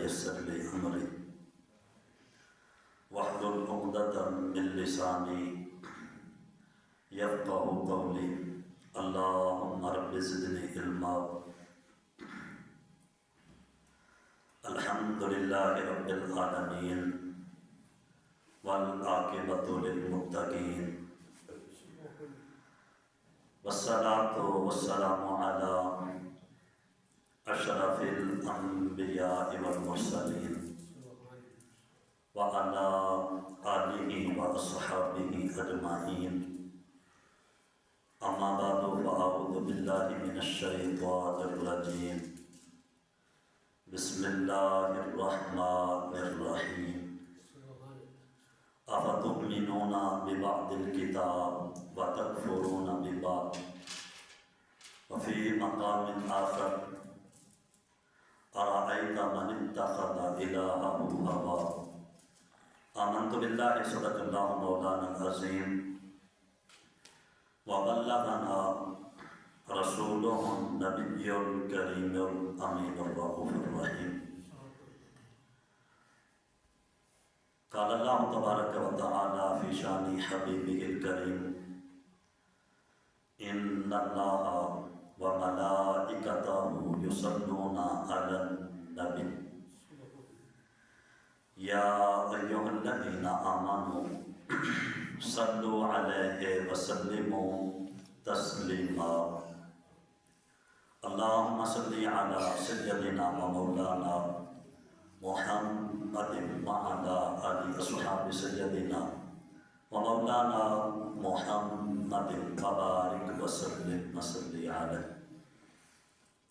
ويسر لي أمري واحلل عقدة من لساني يفقهوا قولي اللهم رب زدني علما. الحمد لله رب العالمين والعاقبة للمتقين والصلاة والسلام على أشرف الأنبياء والمرسلين وعلى آله وأصحابه أجمعين. أما بعد فأعوذ بالله من الشيطان الرجيم. بسم الله الرحمن الرحيم. أفتؤمنون ببعض الكتاب وتكفرون ببعض. وفي مقام آخر أرأيت من اتخذ إلهه هواه. آمنت بالله صدق الله مولانا العظيم وبلغنا رسوله النبي الكريم الأمين الرؤوف الرحيم. قال الله تبارك وتعالى في شان حبيبه الكريم إن الله وملائكته يصلون على النبي يا أيها الذين آمنوا صلوا عليه وسلموا تسليما. اللهم صل على سيدنا ومولانا محمد وعلى آل أصحاب سيدنا ومولانا محمد وبارك وسلم وصل عليه.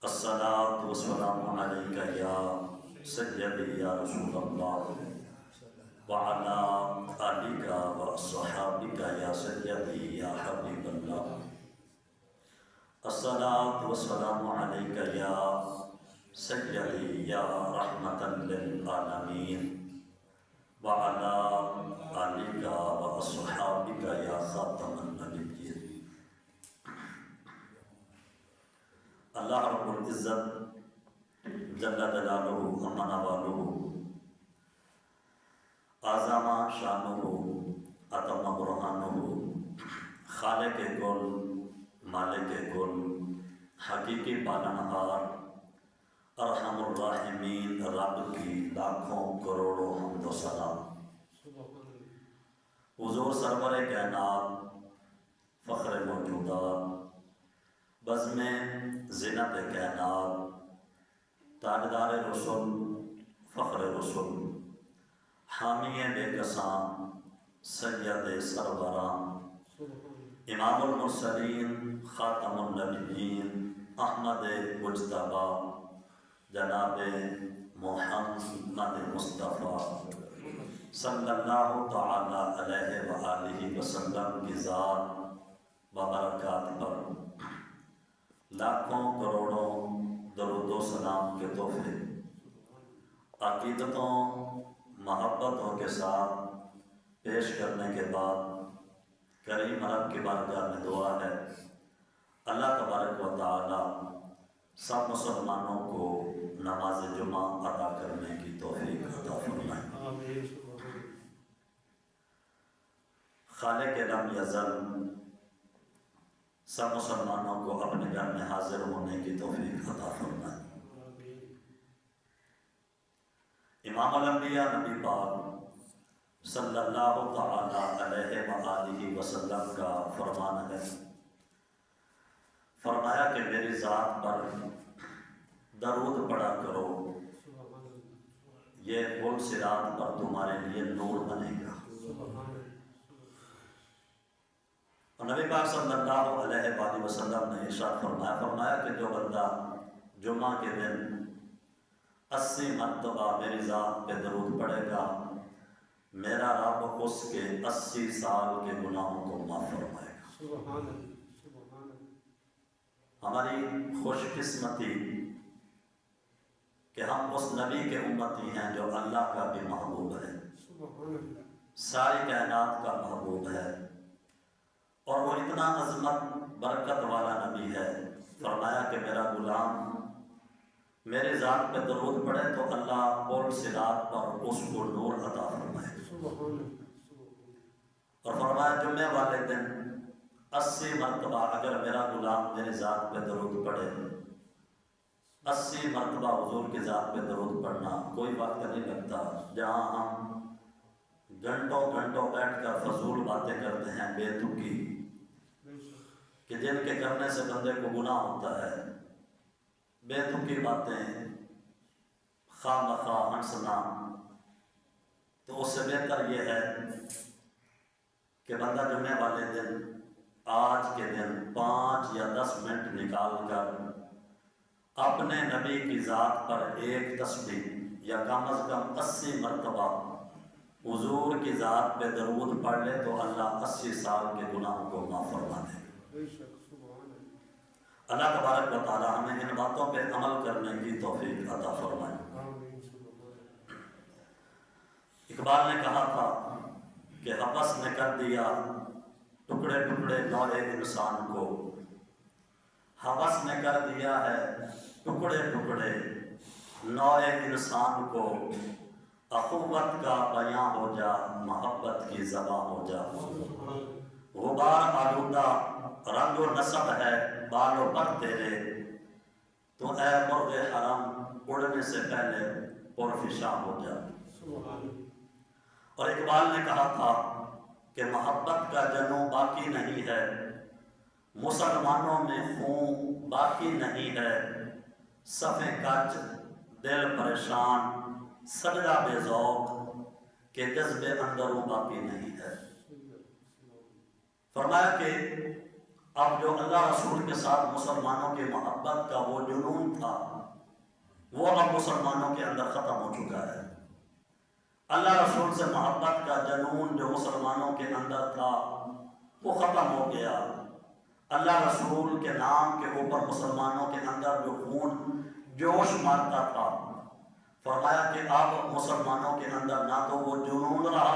الصلاة والسلام عليك يا سيدي يا رسول الله وعلى آلك وأصحابك يا سيدي يا حبيب الله. الصلاة والسلام عليك يا سيدي يا رحمة للعالمين وعلى آلك وأصحابك يا خاتم النبيين. اللہ رب العزت جل جلالہ امن والہ اعظم شانہ اتم برہانہ خالق کل مالک کل حقیقی پالنہار ارحم الراحمین رب کی لاکھوں کروڑوں حمد و سلام. حضور سرور کائنات فخر موجودات بزم زینت کائنات تاجدار رسول فخر رسول حامی بے کساں سید سروران امام المرسلین خاتم النبیین احمد مجتبی جناب محمد مصطفیٰ صلی اللہ تعالی علیہ وآلہ وسلم کی ذات و برکات پر لاکھوں کروڑوں درود و سلام کے تحفے عقیدتوں محبتوں کے ساتھ پیش کرنے کے بعد کریم رب کی بارگاہ میں دعا ہے اللہ تبارک و تعالی سب مسلمانوں کو نماز جمعہ ادا کرنے کی توفیق عطا فرمائے. خالق لم یزل سب مسلمانوں کو اپنے گھر میں حاضر ہونے کی توفیق عطا فرمائے. امام الانبیاء نبی پاک صلی اللہ تعالی علیہ وآلہ وسلم کا فرمان ہے. فرمایا کہ میری ذات پر درود پڑھا کرو یہ پل صراط پر تمہارے لیے نور بنے گا. اور نبی پاک صلی اللہ علیہ وآلہ وسلم نے ارشاد فرمایا کہ جو بندہ جمعہ کے دن 80 مرتبہ میری ذات پہ درود پڑھے گا میرا رب اس کے 80 سال کے گناہوں کو معاف فرمائے گا. ہماری خوش قسمتی کہ ہم اس نبی کے امتی ہیں جو اللہ کا بھی محبوب ہے، ساری کائنات کا محبوب ہے، اور وہ اتنا عظمت برکت والا نبی ہے. فرمایا کہ میرا غلام میرے ذات پہ درود پڑھے تو اللہ پل صراط پر اس کو نور عطا فرمائے۔ اور فرمایا جمعے والے دن 80 مرتبہ اگر میرا غلام میرے ذات پہ درود پڑھے، 80 مرتبہ حضور کی ذات پہ درود پڑھنا کوئی وقت نہیں لگتا۔ جہاں ہم گھنٹوں گھنٹوں بیٹھ کر فضول باتیں کرتے ہیں بے تکی، کہ جن کے کرنے سے بندے کو گناہ ہوتا ہے، بے تکی باتیں، خواہ مخواہ ہنسنا، تو اس سے بہتر یہ ہے کہ بندہ جمعے والے دن، آج کے دن 5 یا 10 منٹ نکال کر اپنے نبی کی ذات پر ایک تسبیح یا کم از کم 80 مرتبہ حضور کی ذات پہ درود پڑھ لے تو اللہ 80 سال کے گناہوں کو معاف فرما دے۔ اللہ تبارک و تعالی ہمیں ان باتوں پہ عمل کرنے کی توفیق عطا فرمائے۔ اقبال نے کہا تھا کہ حبس نے کر دیا ٹکڑے ٹکڑے نوع انسان کو، حبس نے کر دیا ہے ٹکڑے ٹکڑے نوع انسان کو، اخوت کا بیاں ہو جا محبت کی زباں ہو جا، غبار آلودہ رنگ و نسب ہے بال و پر تیرے، تو اے مرغ حرم اڑنے سے پہلے پرفشاں ہو جا۔ اور اقبال نے کہا تھا کہ محبت کا جنوں باقی نہیں ہے، مسلمانوں میں خون باقی نہیں ہے، صفیں کج دل پریشان سجدہ بے ذوق کہ جذبے اندروں باقی نہیں ہے۔ فرمایا کہ اب جو اللہ رسول کے ساتھ مسلمانوں کی محبت کا وہ جنون تھا، وہ اب مسلمانوں کے اندر ختم ہو چکا ہے۔ اللہ رسول سے محبت کا جنون جو مسلمانوں کے اندر تھا وہ ختم ہو گیا۔ اللہ رسول کے نام کے اوپر مسلمانوں کے اندر جو خون جوش مارتا تھا، فرمایا کہ اب مسلمانوں کے اندر نہ تو وہ جنون رہا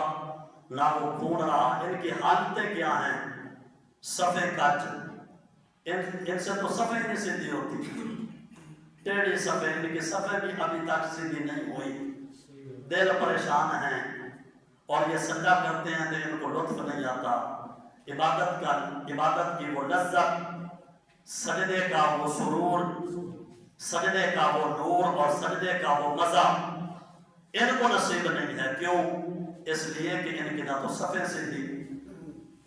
نہ وہ خون رہا۔ ان کی حالتیں کیا ہیں؟ صفیں کج، ان سے تو صفیں نہیں سیدھی ہوتی، ٹیڑھی صفیں، ان کی صفیں بھی ابھی تک سیدھی نہیں ہوئی، دل پریشان ہیں، اور یہ سجدہ کرتے ہیں تو ان کو لطف نہیں آتا۔ عبادت کی وہ لذت، سجدے کا وہ سرور، سجدے کا وہ نور اور سجدے کا وہ مزہ ان کو نصیب نہیں ہے۔ کیوں؟ اس لیے کہ ان کی نہ تو صفیں سیدھی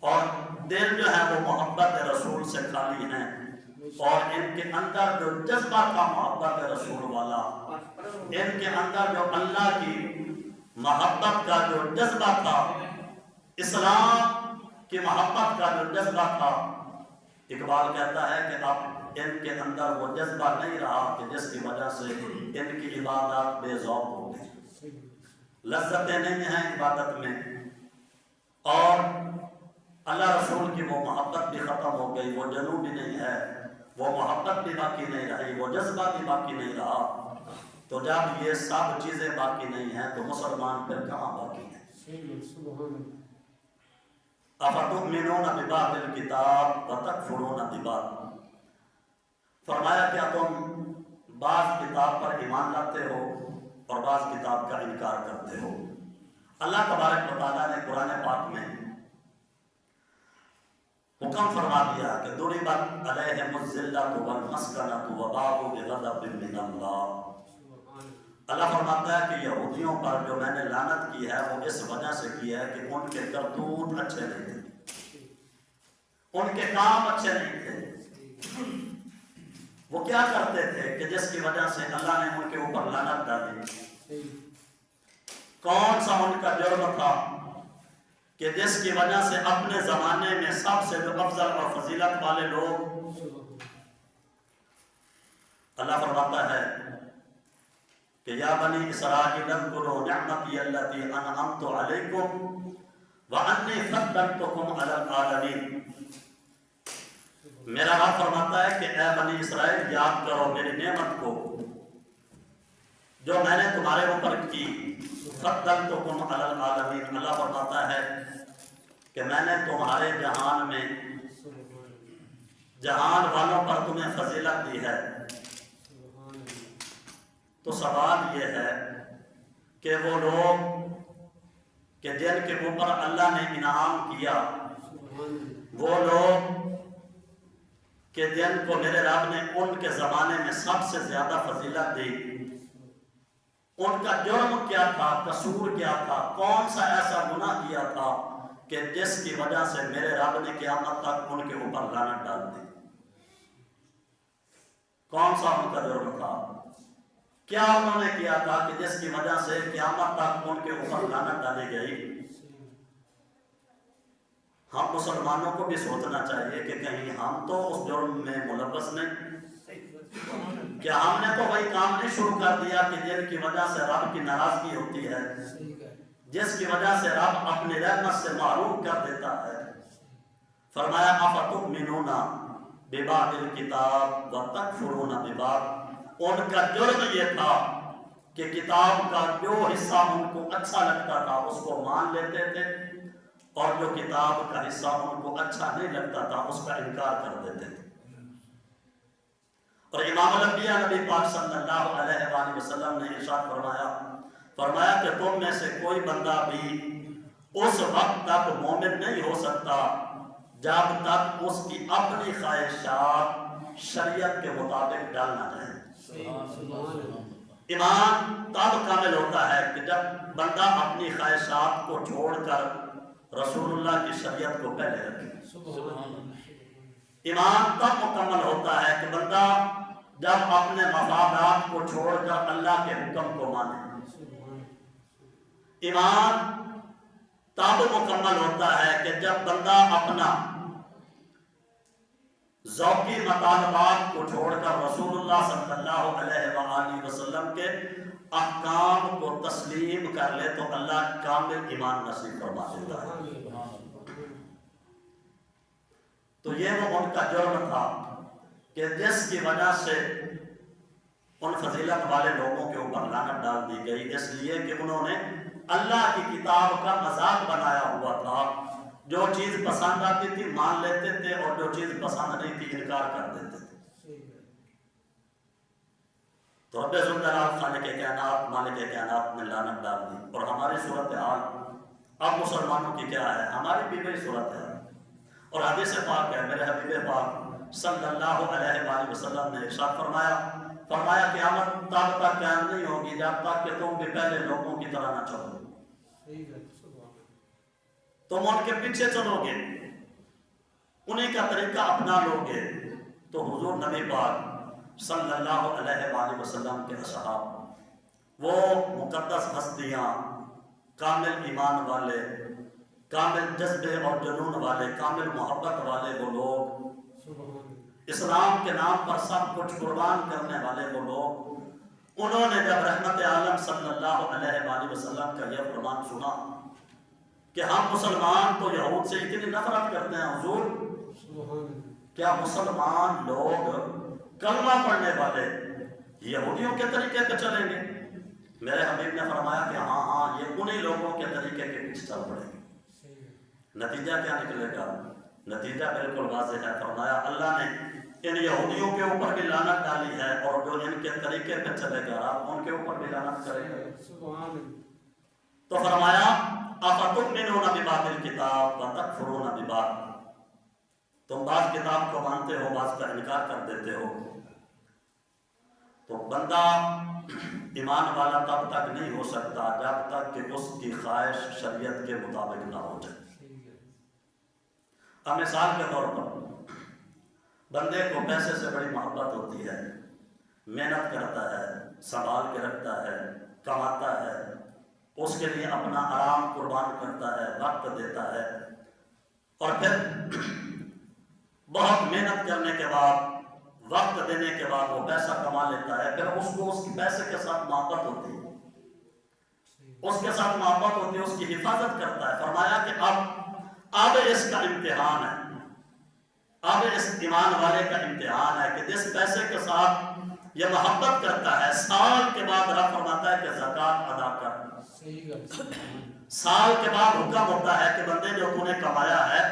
اور دل جو ہے وہ محبت رسول سے خالی ہیں، اور ان کے اندر جو جذبہ تھا محبت رسول والا، ان کے اندر جو اللہ کی محبت کا جو جذبہ تھا، اسلام کی محبت کا جو جذبہ تھا، اقبال کہتا ہے کہ اب ان کے اندر وہ جذبہ نہیں رہا کہ جس کی وجہ سے ان کی عبادت بے ذوق ہو گئی، لذتیں نہیں ہیں عبادت میں، اور اللہ رسول کی وہ محبت بھی ختم ہو گئی، وہ جنون بھی نہیں ہے، وہ محبت بھی باقی نہیں رہی، وہ جذبہ بھی باقی نہیں رہا۔ تو جب یہ سب چیزیں باقی نہیں ہیں تو مسلمان پھر کہاں باقی ہیں؟ اَفَتُؤْمِنُونَ بِبَعْضِ الْكِتَابِ وَتَكْفُرُونَ بِبَعْضٍ، فرمایا کیا تم بعض کتاب پر ایمان لاتے ہو اور بعض کتاب کا انکار کرتے ہو؟ اللہ تبارک و تعالیٰ نے قرآن پاک میں حکم فرما دیا کہ ضُرِبَتْ عَلَيْهِمُ الذِّلَّةُ وَالْمَسْكَنَةُ وَبَاءُوا بِغَضَبٍ مِّنَ اللَّهِ۔ اللہ فرماتا ہے کہ یہودیوں پر جو میں نے لعنت کی ہے وہ اس وجہ سے کی ہے کہ ان کے کرتوت اچھے نہیں تھے، ان کے کام اچھے نہیں تھے، وہ کیا کرتے تھے کہ جس کی وجہ سے اللہ نے ان کے اوپر لعنت ڈالی؟ کون سا ان کا جرم تھا کہ جس کی وجہ سے اپنے زمانے میں سب سے جو افضل اور فضیلت والے لوگ، اللہ فرماتا ہے کہ یا بنی اسرائیل اذکروا نعمتی التی انعمت علیکم وانی فضلتکم علی العالمین۔ میرا رب فرماتا ہے کہ اے بنی اسرائیل یاد کرو میری نعمت کو جو میں نے تمہارے اوپر کی، فضلتکم علی العالمین۔ اللہ فرماتا ہے کہ میں نے تمہارے جہان میں، جہان والوں پر تمہیں فضیلت دی ہے۔ تو سوال یہ ہے کہ وہ لوگ کہ جن کے اوپر اللہ نے انعام کیا، وہ لوگ کہ جن کو میرے رب نے ان کے زمانے میں سب سے زیادہ فضیلت دی، ان کا جرم کیا تھا، قصور کیا تھا، کون سا ایسا گناہ کیا تھا کہ جس کی وجہ سے میرے رب نے قیامت تک ان کے اوپر لعنت ڈال دی؟ کون سا ان کا جرم تھا؟ کیا انہوں نے کیا تھا کہ جس کی وجہ سے قیامت تک ان کے اوپر لعنت ڈالی گئی؟ ہم مسلمانوں کو بھی سوچنا چاہیے کہ کہیں ہم تو اس جرم میں ملوث نہیں، کیا ہم نے تو وہی کام نہیں شروع کر دیا کہ جن کی وجہ سے رب کی ناراضگی ہوتی ہے، جس کی وجہ سے رب اپنی رحمت سے محروم کر دیتا ہے؟ فرمایا افتؤمنون ببعض الکتاب وتکفرون ببعض، ان کا جرم یہ تھا کہ کتاب کا جو حصہ ان کو اچھا لگتا تھا اس کو مان لیتے تھے، اور جو کتاب کا حصہ ان کو اچھا نہیں لگتا تھا اس کا انکار کر دیتے تھے۔ اور امام الانبیاء نبی پاک صلی اللہ علیہ وآلہ وسلم نے ارشاد فرمایا کہ تم میں سے کوئی بندہ بھی اس وقت تک مومن نہیں ہو سکتا جب تک اس کی اپنی خواہشات شریعت کے مطابق ڈال نہ جائیں۔ ایمان تب کامل ہوتا ہے کہ جب بندہ اپنی خواہشات کو چھوڑ کر رسول اللہ کی شریعت کو پہلے رکھے۔ ایمان تب مکمل ہوتا ہے کہ بندہ جب اپنے مفادات کو چھوڑ کر اللہ کے حکم کو مانے۔ ایمان تب مکمل ہوتا ہے کہ جب بندہ اپنا ذوقی مطالبات کو چھوڑ کر رسول اللہ صلی اللہ علیہ وآلہ وسلم کے احکام کو تسلیم کر لے تو اللہ کامل ایمان نصیب فرما دیتا ہے۔ تو یہ وہ ان کا جرم تھا کہ جس کی وجہ سے ان فضیلت والے لوگوں کے اوپر لعنت ڈال دی گئی، اس لیے کہ انہوں نے اللہ کی کتاب کا مذاق بنایا ہوا تھا۔ جو چیز پسند آتی تھی مان لیتے تھے، اور جو چیز پسند نہیں تھی انکار کر دیتے تھے۔ تو رب ذوالجلال خالق کائنات مالک کائنات نے لعنت ڈال دی۔ اور ہماری صورتحال اب مسلمانوں کی کیا ہے؟ ہماری بھی وہی صورت ہے۔ اور حدیث پاک ہے، میرے حبیب پاک صلی اللہ علیہ وآلہ وسلم نے ارشاد فرمایا قیامت تب تک قائم نہیں ہوگی جب تک کہ تم بھی پہلے لوگوں کی طرح نہ چلو۔ تم ان کے پیچھے چلو گے، انہیں کا طریقہ اپنا لو گے، تو حضور نبی پاک صلی اللہ علیہ وآلہ وسلم کے اصحاب، وہ مقدس ہستیاں، کامل ایمان والے، کامل جذبے اور جنون والے، کامل محبت والے وہ لوگ، اسلام کے نام پر سب کچھ قربان کرنے والے وہ لوگ، انہوں نے جب رحمت عالم صلی اللہ علیہ وآلہ وسلم کا یہ فرمان سنا کہ ہم مسلمان تو یہود سے اتنی نفرت کرتے ہیں، حضور کیا مسلمان لوگ کلمہ پڑھنے والے یہودیوں کے طریقے پہ چلیں گے؟ میرے حبیب نے فرمایا کہ ہاں یہ انہی لوگوں کے طریقے کے پیچھے چل پڑیں گے۔ نتیجہ کیا نکلے گا؟ نتیجہ بالکل واضح ہے۔ فرمایا اللہ نے ان یہودیوں کے اوپر بھی لعنت ڈالی ہے، اور جو ان کے طریقے پہ چلے گا ان کے اوپر بھی لعنت کرے گا۔ تو فرمایا افتؤمنون ببعض الکتاب وتکفرون ببعض، تم بعض کتاب کو مانتے ہو، بعض کا انکار کر دیتے ہو۔ تو بندہ ایمان والا تب تک نہیں ہو سکتا جب تک کہ اس کی خواہش شریعت کے مطابق نہ ہو جائے۔ اب مثال کے طور پر بندے کو پیسے سے بڑی محبت ہوتی ہے، محنت کرتا ہے، سنبھال کے رکھتا ہے، کماتا ہے، اس کے لیے اپنا آرام قربان کرتا ہے، وقت دیتا ہے، اور پھر بہت محنت کرنے کے بعد، وقت دینے کے بعد وہ پیسہ کما لیتا ہے، پھر اس کو اس کی پیسے کے ساتھ محبت ہوتی ہے، اس کے ساتھ محبت ہوتی ہے، اس کی حفاظت کرتا ہے۔ فرمایا کہ اب اس کا امتحان ہے، اب اس ایمان والے کا امتحان ہے کہ جس پیسے کے ساتھ یہ محبت کرتا ہے، سال کے بعد رب فرماتا ہے کہ زکوٰۃ ادا کر۔ سال کے بعد حکم ہوتا ہے کہ بندے جو تو نے کمایا ہے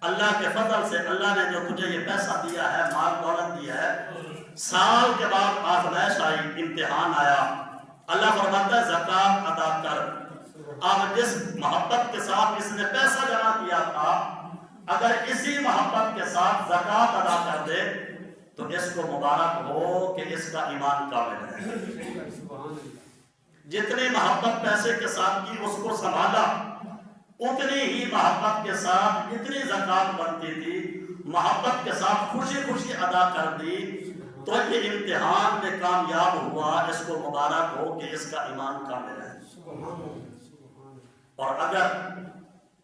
اللہ کے فضل سے، اللہ نے جو تجھے یہ پیسہ دیا ہے، مال دولت دیا ہے، سال کے بعد آزمائش آئی، امتحان آیا، اللہ فرماتا ہے زکات ادا کر۔ اب جس محبت کے ساتھ اس نے پیسہ جمع کیا تھا، اگر اسی محبت کے ساتھ زکات ادا کر دے تو اس کو مبارک ہو کہ اس کا ایمان کامل ہے۔ جتنی محبت پیسے کے ساتھ کی اس کو سنبھالا، اتنی ہی محبت کے ساتھ جتنی زکات بنتی تھی محبت کے ساتھ خوشی خوشی ادا کر دی، تو یہ امتحان میں کامیاب ہوا، اس کو مبارک ہو کہ اس کا ایمان کامل ہے۔ اور اگر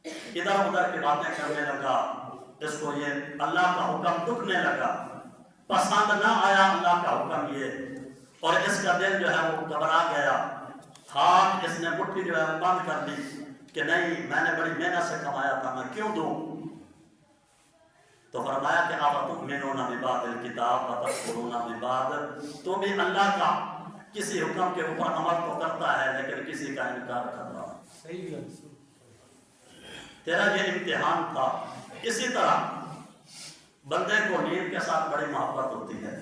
ادھر ادھر کی باتیں کرنے لگا، اس کو یہ اللہ کا حکم دکھنے لگا، پسند نہ آیا اللہ کا حکم یہ، اور اس کا دل جو ہے وہ گھبرا گیا، ہاتھ اس نے مٹھی جو ہے وہ بند کر دی کہ نہیں، میں نے بڑی محنت سے کمایا تھا، میں کیوں دوں؟ تو فرمایا کہ افتؤمنون ببعض الکتاب وتکفرون ببعض، تو بھی اللہ کا کسی حکم کے اوپر عمل تو کرتا ہے لیکن کسی کا انکار کرتا ہے۔ تیرا یہ امتحان تھا۔ اسی طرح بندے کو نیند کے ساتھ بڑی محبت ہوتی ہے،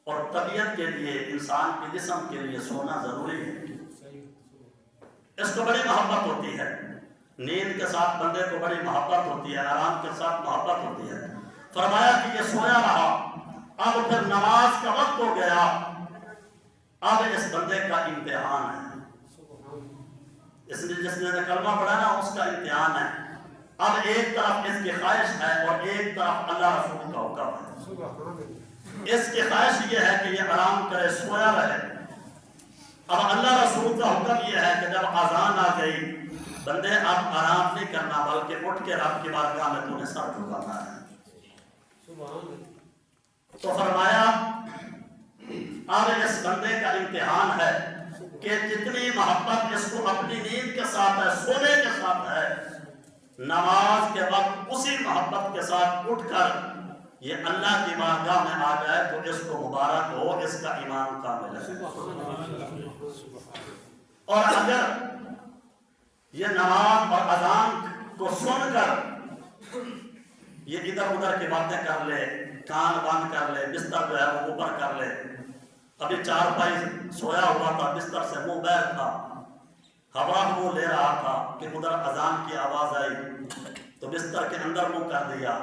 اور طبیعت کے لیے، انسان کے جسم کے لیے سونا ضروری ہے، اس کو بڑی محبت ہوتی ہے۔ نیند کے ساتھ بندے کو بڑی محبت ہوتی ہے، آرام کے ساتھ محبت ہوتی ہے۔ فرمایا کہ یہ سویا رہا، اب پھر نماز کا وقت ہو گیا، اب اس بندے کا امتحان ہے، جس نے کلمہ پڑھا نا اس کا امتحان ہے۔ اب ایک طرف اس کی خواہش ہے اور ایک طرف اللہ رسول کا حکم ہے۔ اس کی خواہش یہ ہے کہ یہ آرام کرے، سویا رہے۔ اب اللہ رسول کا حکم یہ ہے کہ جب اذان آ گئی، بندے اب آرام نہیں کرنا بلکہ اٹھ کے رب کی بارگاہ میں تو نے سر جھکانا ہے۔ تو فرمایا اب اس بندے کا امتحان ہے کہ جتنی محبت اس کو اپنی نیند کے ساتھ ہے، سونے کے ساتھ ہے، نماز کے وقت اسی محبت کے ساتھ اٹھ کر یہ اللہ کی بارگاہ میں آ جائے تو اس کو مبارک ہو، اس کا ایمان کامل ہے۔ اور اگر یہ نماز اور اذان کو سن کر یہ ادھر ادھر کی باتیں کر لے، کان بند کر لے، بستر جو ہے وہ اوپر کر لے، ابھی چارپائی سویا ہوا تھا، بستر سے منہ باہر تھا، ہوا منہ لے رہا تھا کہ ادھر اذان کی آواز آئی تو بستر کے اندر منہ کر دیا،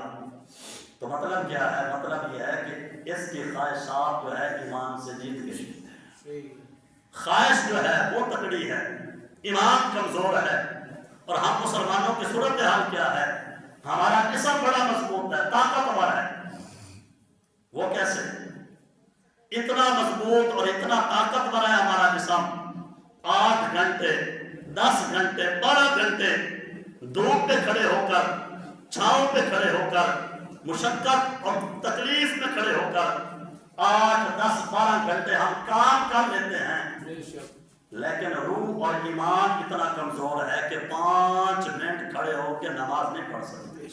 تو مطلب کیا ہے؟ مطلب یہ ہے کہ اس کی خواہشات جو ہے ایمان سے جیت گئی، خواہش جو ہے وہ تکڑی ہے، ایمان کمزور ہے۔ اور ہم مسلمانوں کی صورتحال کیا ہے؟ ہمارا جسم بڑا مضبوط ہے، طاقتور ہے۔ وہ کیسے؟ اتنا مضبوط اور اتنا طاقتور ہے ہمارا جسم، 8 گھنٹے 10 گھنٹے 12 گھنٹے دھوپ پہ کھڑے ہو کر، چھاؤں پہ کھڑے ہو کر، مشقت اور تکلیف میں کھڑے ہو کر 8 10 12 گھنٹے ہم کام کر لیتے ہیں، لیکن روح اور ایمان اتنا کمزور ہے کہ 5 منٹ کھڑے ہو کے نماز نہیں پڑھ سکتے۔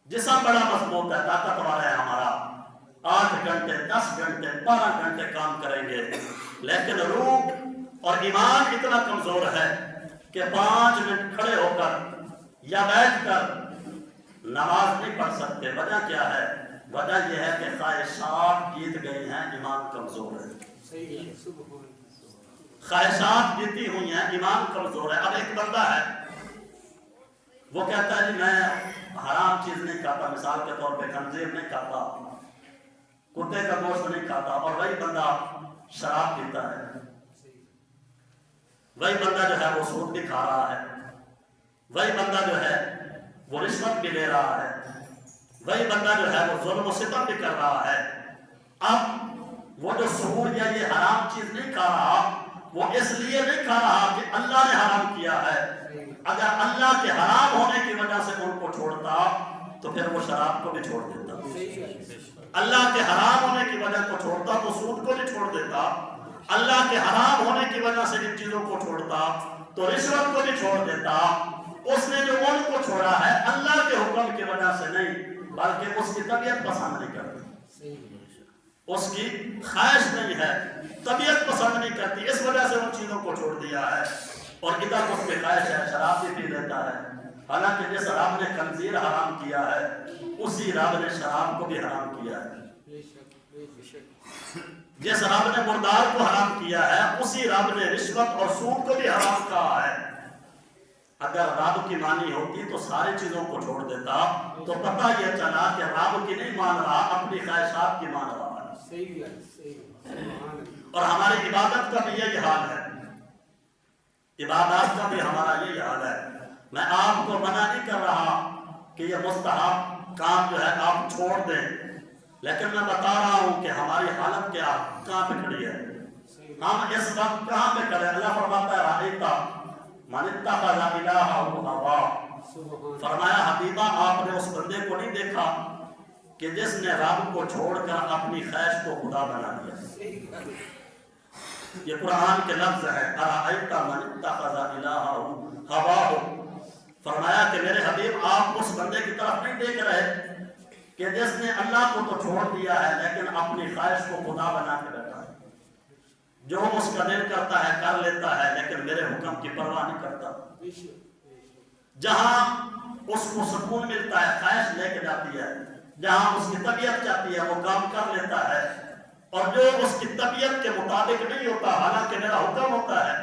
جسم بڑا مضبوط ہے، طاقتور ہے ہمارا، 8 گھنٹے 10 گھنٹے 12 گھنٹے کام کریں گے، لیکن روح اور ایمان اتنا کمزور ہے کہ 5 منٹ کھڑے ہو کر یا بیٹھ کر نماز نہیں پڑھ سکتے۔ وجہ کیا ہے؟ وجہ یہ ہے کہ خواہشات جیت گئی ہیں، ایمان کمزور ہے۔ خواہشات جیتی ہوئی ہیں، ایمان کمزور ہے۔ اب ایک بندہ ہے، وہ کہتا ہے جی میں حرام چیز نہیں کھاتا، مثال کے طور پہ خنزیر نہیں کھاتا، کتے کا گوشت نہیں کھاتا، اور وہی بندہ شراب پیتا ہے، وہی بندہ جو ہے وہ سود بھی کھا رہا ہے، وہی بندہ جو ہے وہ رشوت بھی لے رہا ہے، وہی بندہ جو ہے وہ ظلم و ستم بھی کر رہا ہے۔ اب وہ جو سود یا یہ حرام چیز نہیں کھا رہا، وہ اس لیے نہیں کھا رہا کہ اللہ نے حرام کیا ہے۔ اگر اللہ کے حرام ہونے کی وجہ سے ان کو چھوڑتا تو پھر وہ شراب کو بھی چھوڑ دیتا، اللہ کے حرام ہونے کی وجہ کو چھوڑتا تو سود کو بھی چھوڑ دیتا، اللہ کے حرام ہونے کی وجہ سے ان چیزوں کو چھوڑتا تو رشوت کو بھی چھوڑ دیتا۔ اس نے جو ان کو چھوڑا ہے اللہ کے حکم کی وجہ سے نہیں، بلکہ اس کی طبیعت پسند نہیں کرتی، اس کی خواہش نہیں ہے، طبیعت پسند نہیں کرتی، اس وجہ سے ان چیزوں کو چھوڑ دیا ہے۔ اور ادھر اس کی خواہش ہے، شراب بھی پی لیتا ہے، حالانکہ جس رب نے خنزیر حرام کیا ہے اسی رب نے شراب کو بھی حرام کیا ہے، جس رب نے مردار کو حرام کیا ہے اسی رب نے رشوت اور سود کو بھی حرام کہا ہے۔ اگر رب کی مانی ہوتی تو ساری چیزوں کو چھوڑ دیتا، تو پتہ یہ چلا کہ رب کی نہیں مان رہا، اپنی خواہشات کی مان رہا ہے۔ اور ہماری عبادت کا بھی یہی حال ہے، عبادات کا بھی ہمارا یہی حال ہے۔ میں آپ کو منع نہیں کر رہا کہ یہ مستحب کام جو ہے آپ چھوڑ دیں، لیکن میں بتا رہا ہوں کہ ہماری حالت کیا کہاں پہ کھڑی ہے، ہم اس وقت کہاں پہ کھڑے ہیں۔ اللہ فرماتا ہے رأیتا من اتخذ الہہ ہواہ، فرمایا حبیبہ آپ نے اس بندے کو نہیں دیکھا کہ جس نے رب کو چھوڑ کر اپنی خواہش کو خدا بنا لیا۔ یہ قرآن کے لفظ ہے، ارأیت من اتخذ الہہ ہواہ، فرمایا کہ میرے حبیب آپ اس بندے کی طرف نہیں دیکھ رہے کہ جس نے اللہ کو تو چھوڑ دیا ہے لیکن اپنی خواہش کو خدا بنا کے بیٹھا ہے، جو اس کا دل کرتا ہے کر لیتا ہے لیکن میرے حکم کی پرواہ نہیں کرتا۔ جہاں اس کو سکون ملتا ہے خواہش لے کے جاتی ہے، جہاں اس کی طبیعت چاہتی ہے وہ کام کر لیتا ہے، اور جو اس کی طبیعت کے مطابق نہیں ہوتا حالانکہ میرا حکم ہوتا ہے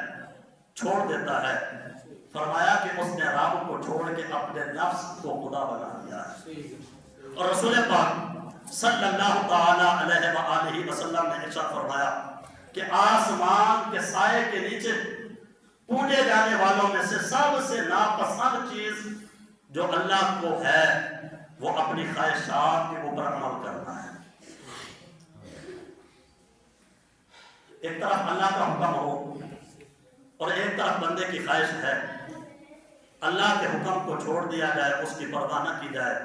چھوڑ دیتا ہے۔ فرمایا کہ اس نے رب کو چھوڑ کے اپنے نفس کو خدا بنا دیا ہے۔ اور رسول پاک صلی اللہ تعالی علیہ وآلہ وسلم نے ارشاد فرمایا کہ آسمان کے سائے کے نیچے پوجے جانے والوں میں سے سب سے ناپسند چیز جو اللہ کو ہے وہ اپنی خواہشات کے اوپر عمل کرنا ہے۔ ایک طرف اللہ کا حکم ہو اور ایک طرف بندے کی خواہش ہے، اللہ کے حکم کو چھوڑ دیا جائے، اس کی پرواہ نہ کی جائے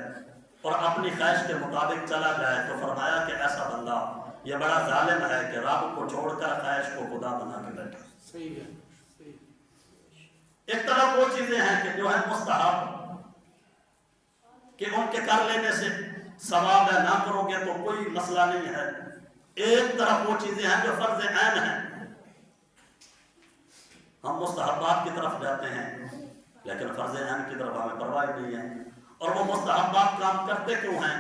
اور اپنی خواہش کے مطابق چلا جائے، تو فرمایا کہ ایسا بندہ یہ بڑا ظالم ہے کہ رب کو چھوڑ کر خواہش کو خدا بنا کے بیٹھا۔ ایک طرف وہ چیزیں ہیں کہ جو ہے مستحب، کہ ان کے کر لینے سے ثواب ہے، نہ کرو گے تو کوئی مسئلہ نہیں ہے۔ ایک طرف وہ چیزیں ہیں جو فرض عین ہیں، ہم مستحبات کی طرف جاتے ہیں لیکن فرض عین کی طرف ہمیں پرواہ نہیں ہے۔ اور وہ مستحبات کام کرتے کیوں ہیں؟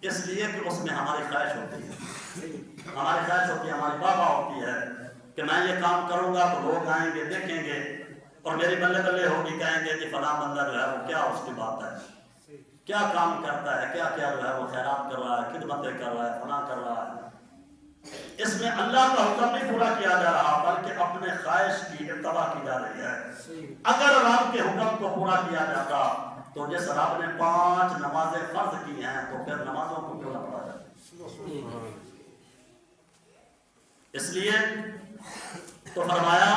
اس لیے کہ اس میں ہماری خواہش ہوتی ہے، ہماری خواہش ہوتی ہے، ہماری بابا ہوتی ہے کہ میں یہ کام کروں گا تو لوگ آئیں گے دیکھیں گے اور میری بلے بلے ہوگی، کہیں گے کہ فلاں بندہ جو ہے وہ کیا اس کی بات ہے، کیا کام کرتا ہے، کیا کیا جو ہے وہ خیرات کر رہا ہے، خدمتیں کر رہا ہے، فلاں کر رہا ہے۔ اس میں اللہ کا حکم نہیں پورا کیا جا رہا بلکہ اپنے خواہش کی اتباع کی جا رہی ہے۔ اگر رب کے حکم کو پورا کیا جاتا تو جس رب نے 5 نمازیں فرض کی ہیں تو پھر نمازوں کو کیوں نہ پڑھا جاتا؟ اس لیے تو فرمایا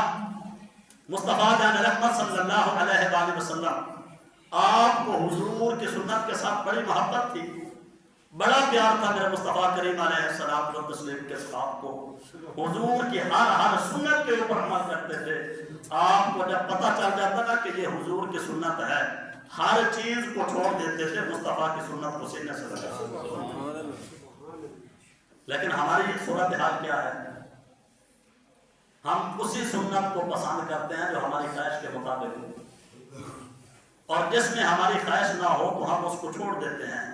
مصطفیٰ جان رحمت صلی اللہ علیہ وآلہ وسلم، آپ کو حضور کی سنت کے ساتھ بڑی محبت تھی، بڑا پیار تھا میرے مصطفیٰ کریم علیہ السلام و تسلیم کے ساتھ کو، حضور کی ہر سنت کے اوپر عمل کرتے تھے۔ آپ کو جب پتہ چل جاتا نا کہ یہ حضور کی سنت ہے، ہر چیز کو چھوڑ دیتے تھے، مصطفیٰ کی سنت کو سینے سے لگا۔ لیکن ہماری صورتحال کیا ہے؟ ہم اسی سنت کو پسند کرتے ہیں جو ہماری خواہش کے مطابق ہو، اور جس میں ہماری خواہش نہ ہو تو ہم اس کو چھوڑ دیتے ہیں۔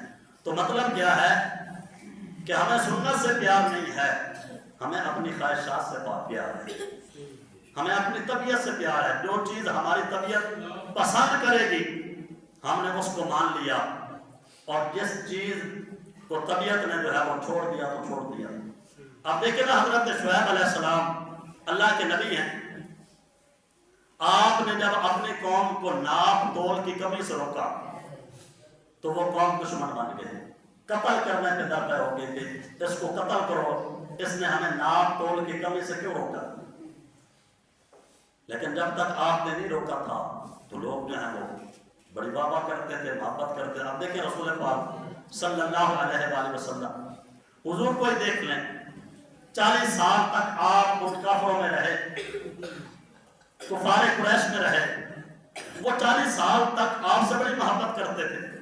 تو مطلب کیا ہے کہ ہمیں سنت سے پیار نہیں ہے، ہمیں اپنی خواہشات سے پیار ہے، ہمیں اپنی طبیعت سے پیار ہے۔ جو چیز ہماری طبیعت پسند کرے گی ہم نے اس کو مان لیا، اور جس چیز کو طبیعت نے جو ہے وہ چھوڑ دیا تو چھوڑ دیا۔ اب دیکھیں نا حضرت شعیب علیہ السلام اللہ کے نبی ہیں، آپ نے جب اپنی قوم کو ناپ تول کی کمی سے روکا تو وہ قوم دشمن بن گئے، قتل کرنے پہ درپے ہو گئے کہ اس کو قتل کرو، اس نے ہمیں ناپ تول کی کمی سے کیوں روکا؟ لیکن جب تک آپ نے نہیں روکا تھا تو لوگ جو ہیں وہ بڑی بابا کرتے تھے، محبت کرتے تھے۔ اب دیکھیں رسول پاک صلی اللہ علیہ وآلہ وسلم، حضور کو ہی دیکھ لیں، 40 سال تک آپ ان کافروں میں رہے، کفار قریش میں رہے، وہ 40 سال تک آپ سے بڑی محبت کرتے تھے،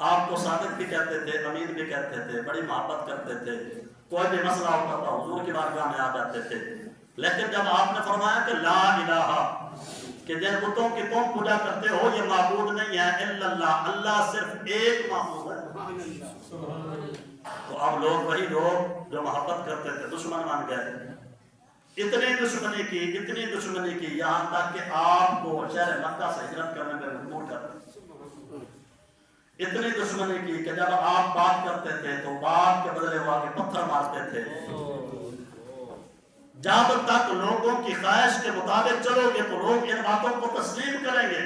آپ کو صادق بھی کہتے تھے، امین بھی کہتے تھے، بڑی محبت کرتے تھے۔ کوئی بھی مسئلہ ہوتا تھا حضور کی بارگاہ میں آ جاتے تھے. لیکن جب آپ نے فرمایا کہ لا الہ، کہ جن بتوں کی تم پوجا کرتے ہو یہ معبود نہیں ہے الا اللہ، اللہ صرف ایک معبود ہے، تو اب لوگ وہی لوگ جو محبت کرتے تھے دشمن بن گئے. اتنی دشمنی کی یہاں تک کہ آپ کو شہر مکہ سے ہجرت کرنے میں مجبور کر دیا. اتنی دشمنی کی کہ جب آپ بات کرتے تھے تو بات کے بدلے وہ آگے پتھر مارتے تھے. جب تک لوگوں کی خواہش کے مطابق چلو گے تو لوگ ان باتوں کو تسلیم کریں گے،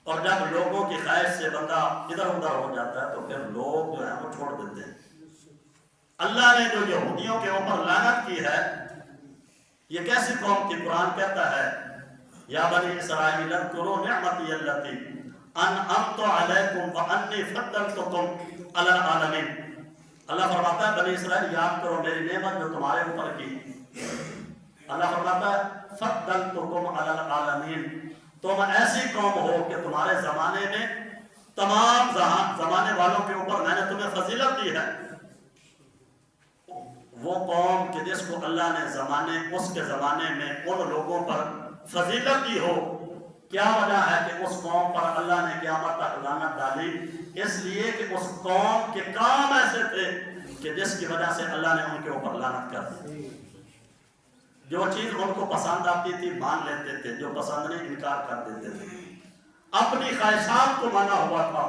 اور جب لوگوں کی خواہش سے بندہ ادھر ادھر ہو جاتا ہے تو پھر لوگ جو ہے وہ چھوڑ دیتے ہیں. اللہ نے جو یہودیوں کے اوپر لعنت کی ہے، یہ کیسی قوم کی؟ قرآن کہتا ہے یا بنی اسرائیل اذکروا نعمتی التی انعمت علیکم وانی فضلتکم علی العالمین. اللہ فرماتا ہے بنی اسرائیل یاد کرو میری نعمت جو تمہارے اوپر کی. اللہ فرماتا ہے فضلتکم علی العالمین، تم ایسی قوم ہو کہ تمہارے زمانے میں تمام زمانے والوں کے اوپر میں نے تمہیں فضیلت دی ہے. وہ قوم کہ جس کو اللہ نے اس کے زمانے میں ان لوگوں پر فضیلت دی ہو، کیا وجہ ہے کہ اس قوم پر اللہ نے قیامت تک لعنت ڈالی؟ اس لیے کہ اس قوم کے کام ایسے تھے کہ جس کی وجہ سے اللہ نے ان کے اوپر لعنت کر دی. جو چیز ان کو پسند آتی تھی مان لیتے تھے، جو پسند نہیں انکار کر دیتے تھے. اپنی خواہشات کو مانا ہوا تھا.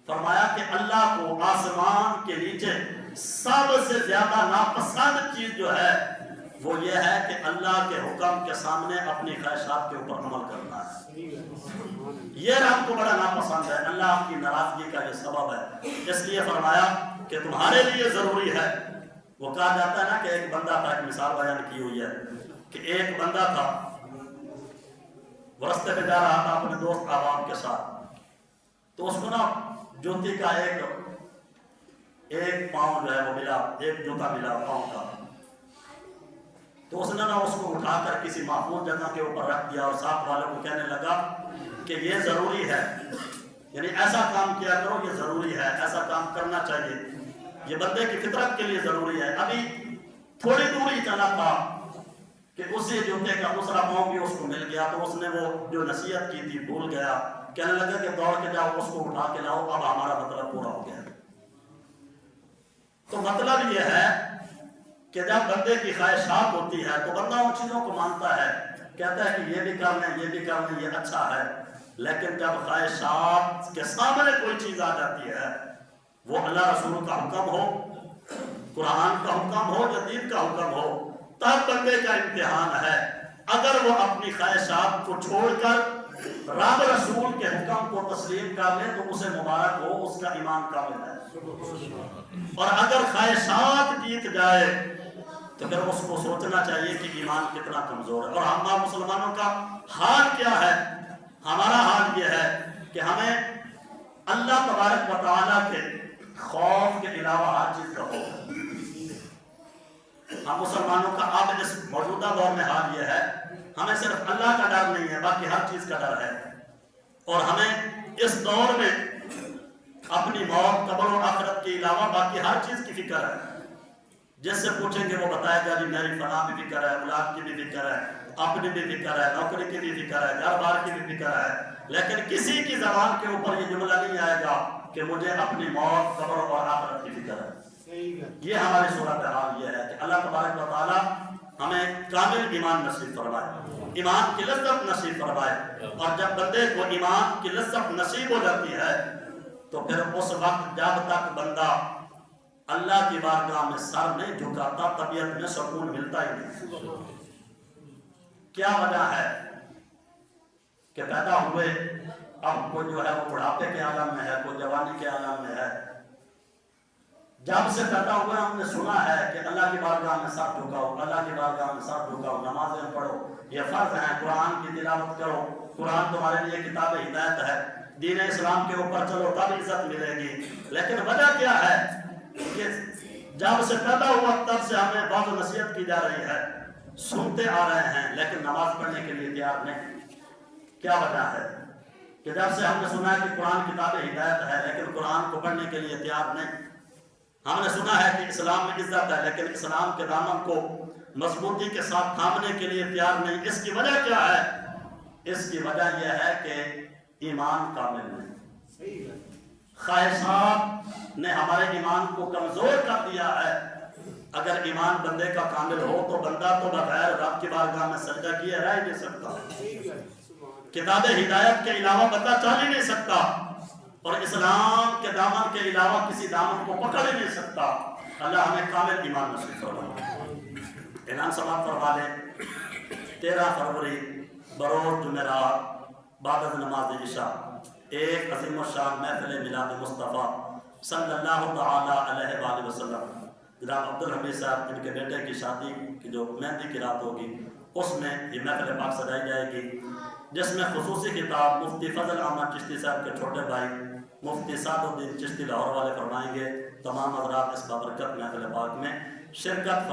فرمایا کہ اللہ کو آسمان کے نیچے سب سے زیادہ ناپسند چیز جو ہے وہ یہ ہے کہ اللہ کے حکم کے سامنے اپنی خواہشات کے اوپر عمل کرنا ہے. یہ رب کو بڑا ناپسند ہے، اللہ کی ناراضگی کا یہ سبب ہے. اس لیے فرمایا کہ تمہارے لیے ضروری ہے. وہ کہا جاتا ہے نا کہ ایک بندہ تھا، ایک مثال بیان کی ہوئی ہے کہ ایک بندہ تھا، وہ رستے پہ جا رہا تھا اپنے دوست احباب کے ساتھ، تو اس کو نا جوتی کا ایک پاؤں جو ہے وہ ملا، ایک جوتا ملا پاؤں کا. تو اس نے نا اس کو اٹھا کر کسی محفوظ جگہ کے اوپر رکھ دیا اور ساتھ والوں کو کہنے لگا کہ یہ ضروری ہے، یعنی ایسا کام کیا کرو، یہ ضروری ہے، ایسا کام کرنا چاہیے، یہ بندے کی فطرت کے لیے ضروری ہے. ابھی تھوڑی دور ہی چلا تھا کہ اسی جوتے کا دوسرا پاؤں بھی اس کو مل گیا، تو اس نے وہ جو نصیحت کی تھی بھول گیا. کہنے لگا کہ دوڑ کے جاؤ اس کو اٹھا کے لاؤ، اب ہمارا مطلب پورا ہو گیا. تو مطلب یہ ہے کہ جب بندے کی خواہشات ہوتی ہے تو بندہ ان چیزوں کو مانتا ہے، کہتا ہے کہ یہ بھی کر لیں، یہ بھی کر لیں، یہ اچھا ہے. لیکن جب خواہشات کے سامنے کوئی چیز آ جاتی ہے، وہ اللہ رسول کا حکم ہو، قرآن کا حکم ہو یا دین کا حکم ہو، تب بندے کا امتحان ہے. اگر وہ اپنی خواہشات کو چھوڑ کر رب رسول کے حکم کو تسلیم کر لے تو اسے مبارک ہو، اس کا ایمان کامل ہے. اور اگر خواہشات جیت جائے تو پھر اس کو سوچنا چاہیے کہ ایمان کتنا کمزور ہے. اور ہمارا مسلمانوں کا حال کیا ہے؟ ہمارا حال یہ ہے کہ ہمیں اللہ تبارک و تعالیٰ کے خوف کے علاوہ ہر چیز کا خوف ہے. ہم مسلمانوں کا اب اس موجودہ دور میں حال یہ ہے، ہمیں صرف اللہ کا ڈر نہیں ہے، باقی ہر چیز کا ڈر ہے. اور ہمیں اس دور میں اپنی موت، قبر و آخرت کے علاوہ باقی ہر چیز کی فکر ہے. جس سے پوچھیں گے وہ بتائے گا جی میری فلاں بھی فکر ہے، اولاد کی بھی فکر ہے، اپنی بھی فکر ہے، نوکری کی بھی فکر ہے، گھر بار کی بھی فکر ہے. لیکن کسی کی زبان کے اوپر یہ جملہ نہیں آئے گا کہ مجھے اپنی موت، قبر اور آخرت کی فکر ہے. یہ ہماری صورتحال یہ ہے کہ اللہ تبارک و تعالیٰ ہمیں کامل ایمان نصیب فرمائے، ایمان کی لذت نصیب فرمائے. اور جب بندے کو ایمان کی لذت نصیب ہو جاتی ہے تو پھر اس وقت جب تک بندہ اللہ کی بارگاہ میں سر نہیں جھکاتا طبیعت میں سکون ملتا ہی نہیں. کیا وجہ ہے کہ پیدا ہوئے اب کوئی جو ہے وہ بڑھاپے کے عالم میں ہے، کوئی جوانی کے عالم میں ہے. جب سے پیدا ہوئے ہم نے سنا ہے کہ اللہ کی بارگاہ میں سر جھکاؤ، اللہ کی بارگاہ میں سر جھکاؤ، نمازیں پڑھو، یہ فرض ہیں، قرآن کی تلاوت کرو، قرآن تمہارے لیے کتاب ہدایت ہے، دین اسلام کے اوپر چلو تب عزت ملے گی. لیکن وجہ کیا ہے کہ جب سے پیدا ہوا تب سے ہمیں بعض نصیحت کی جا رہی ہے، سنتے آ رہے ہیں لیکن نماز پڑھنے کے لیے تیار نہیں. کیا وجہ ہے کہ جب سے ہم نے سنا ہے کہ قرآن کتاب ہدایت ہے لیکن قرآن کو پڑھنے کے لیے تیار نہیں. ہم نے سنا ہے کہ اسلام میں عزت ہے، لیکن اسلام کے دامن کو مضبوطی کے ساتھ تھامنے کے لیے تیار نہیں۔ اس کی وجہ کیا ہے؟ اس کی وجہ یہ ہے کہ ایمان کامل نہیں، خواہشات نے ہمارے ایمان کو کمزور کر دیا ہے۔ اگر ایمان بندے کا کامل ہو تو بندہ تو بغیر رب کی بارگاہ میں سجدہ کیے رہ نہیں سکتا، کتاب ہدایت کے علاوہ بندہ چل ہی نہیں سکتا، اور اسلام کے دامن کے علاوہ کسی دامن کو پکڑ ہی نہیں سکتا۔ اللہ ہمیں کامل ایمان نصیب فرمائے۔ اعلان سماعت فرما لیں۔ 13 فروری بروز جمعرات بعد از نماز عشاء ایک عظیم الشان محفل میلاد مصطفیٰ صلی اللہ تعالی علیہ وآلہ وسلم، جناب عبدالحمید صاحب ان کے بیٹے کی شادی کی جو مہندی کی رات ہوگی، اس میں یہ محفل پاک سجائی جائے گی، جس میں خصوصی خطاب مفتی فضل احمد چشتی صاحب کے چھوٹے بھائی مفتی سعد الدین چشتی لاہور والے فرمائیں گے۔ تمام حضرات اس بابرکت محفل پاک میں شرکت